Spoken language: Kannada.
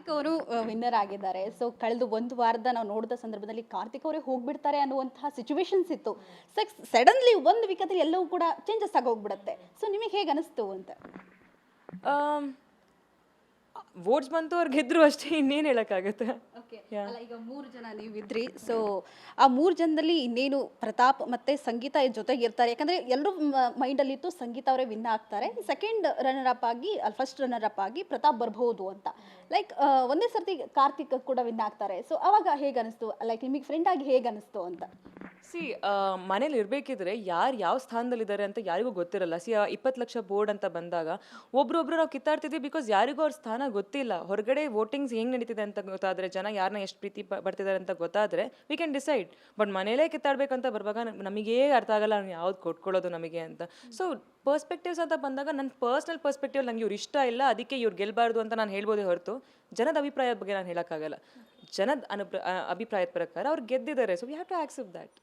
ಕಾರ್ತಿಕ್ ಅವರು ವಿನ್ನರ್ ಆಗಿದ್ದಾರೆ. ಸೊ ಕಳೆದ ಒಂದು ವಾರದ ನಾವು ನೋಡಿದ ಸಂದರ್ಭದಲ್ಲಿ ಕಾರ್ತಿಕ್ ಅವರೇ ಹೋಗ್ಬಿಡ್ತಾರೆ ಅನ್ನುವಂತಹ ಸಿಚುವೇಶನ್ಸ್ ಇತ್ತು. ಸಡನ್ಲಿ ಒಂದು ವೀಕಲ್ಲಿ ಎಲ್ಲವೂ ಕೂಡ ಚೇಂಜಸ್ ಆಗೋಗ್ಬಿಡುತ್ತೆ. ಸೊ ನಿಮಗೆ ಹೇಗೆ ಅನಿಸ್ತು ಅಂತ? ವೋಟ್ಸ್ ಬಂತು ಅವ್ರು ಗೆದ್ರು ಅಷ್ಟೇ, ಇನ್ನೇನು ಹೇಳೋಕ್ಕಾಗುತ್ತೆ. ಓಕೆ. ಅಲ್ಲ, ಈಗ 3 ಜನ ನೀವಿದ್ರಿ. ಸೊ ಆ 3 ಜನದಲ್ಲಿ ಇನ್ನೇನು ಪ್ರತಾಪ್ ಮತ್ತೆ ಸಂಗೀತ ಜೊತೆಗೆ ಇರ್ತಾರೆ. ಯಾಕಂದ್ರೆ ಎಲ್ಲರೂ ಮೈಂಡಲ್ಲಿ ಇತ್ತು ಸಂಗೀತ ಅವರೇ ವಿನ್ ಆಗ್ತಾರೆ, ಸೆಕೆಂಡ್ ರನ್ನರ್ ಅಪ್ ಆಗಿ ಫಸ್ಟ್ ರನ್ನರ್ ಅಪ್ ಆಗಿ ಪ್ರತಾಪ್ ಬರ್ಬಹುದು ಅಂತ. ಲೈಕ್ ಒಂದೇ ಸರ್ತಿ ಕಾರ್ತಿಕ್ ಕೂಡ ವಿನ್ ಆಗ್ತಾರೆ. ಸೊ ಅವಾಗ ಹೇಗೆ ಅನಿಸ್ತು? ಲೈಕ್ ನಿಮಗೆ ಫ್ರೆಂಡ್ ಆಗಿ ಹೇಗೆ ಅನಿಸ್ತು ಅಂತ? ಸಿ ಮನೇಲಿ ಇರಬೇಕಿದ್ರೆ ಯಾರು ಯಾವ ಸ್ಥಾನದಲ್ಲಿದ್ದಾರೆ ಅಂತ ಯಾರಿಗೂ ಗೊತ್ತಿರಲ್ಲ. 20 ಲಕ್ಷ ಬೋರ್ಡ್ ಅಂತ ಬಂದಾಗ ಒಬ್ರೊಬ್ರು ನಾವು ಕಿತ್ತಾಡ್ತಿದ್ವಿ, ಬಿಕಾಸ್ ಯಾರಿಗೂ ಅವ್ರ ಸ್ಥಾನ ಗೊತ್ತಿಲ್ಲ. ಹೊರಗಡೆ ವೋಟಿಂಗ್ಸ್ ಹೆಂಗೆ ನಡೀತಿದೆ ಅಂತ ಗೊತ್ತಾದರೆ, ಜನ ಯಾರನ್ನ ಎಷ್ಟು ಪ್ರೀತಿ ಪಡ್ತಿದ್ದಾರೆ ಅಂತ ಗೊತ್ತಾದರೆ ವಿ ಕ್ಯಾನ್ ಡಿಸೈಡ್. ಬಟ್ ಮನೇಲೇ ಕಿತ್ತಾಡ್ಬೇಕಂತ ಬರುವಾಗ ನಮಗೇ ಅರ್ಥ ಆಗಲ್ಲ ನಾವು ಯಾವ್ದು ಕೊಟ್ಕೊಳ್ಳೋದು ನಮಗೆ ಅಂತ. ಸೊ ಪರ್ಸ್ಪೆಕ್ಟಿವ್ಸ್ ಅಂತ ಬಂದಾಗ ನನ್ನ ಪರ್ಸ್ನಲ್ ಪರ್ಸ್ಪೆಕ್ಟಿವ್ ನಂಗೆ ಇವ್ರು ಇಷ್ಟ ಇಲ್ಲ, ಅದಕ್ಕೆ ಇವ್ರು ಗೆಲ್ಲಬಾರ್ದು ಅಂತ ನಾನು ಹೇಳ್ಬೋದೇ ಹೊರತು ಜನದ ಅಭಿಪ್ರಾಯದ ಬಗ್ಗೆ ನಾನು ಹೇಳೋಕ್ಕಾಗಲ್ಲ. ಜನದ ಅಭಿಪ್ರಾಯದ ಪ್ರಕಾರ ಅವ್ರು ಗೆದ್ದಿದ್ದಾರೆ. So we have to accept that.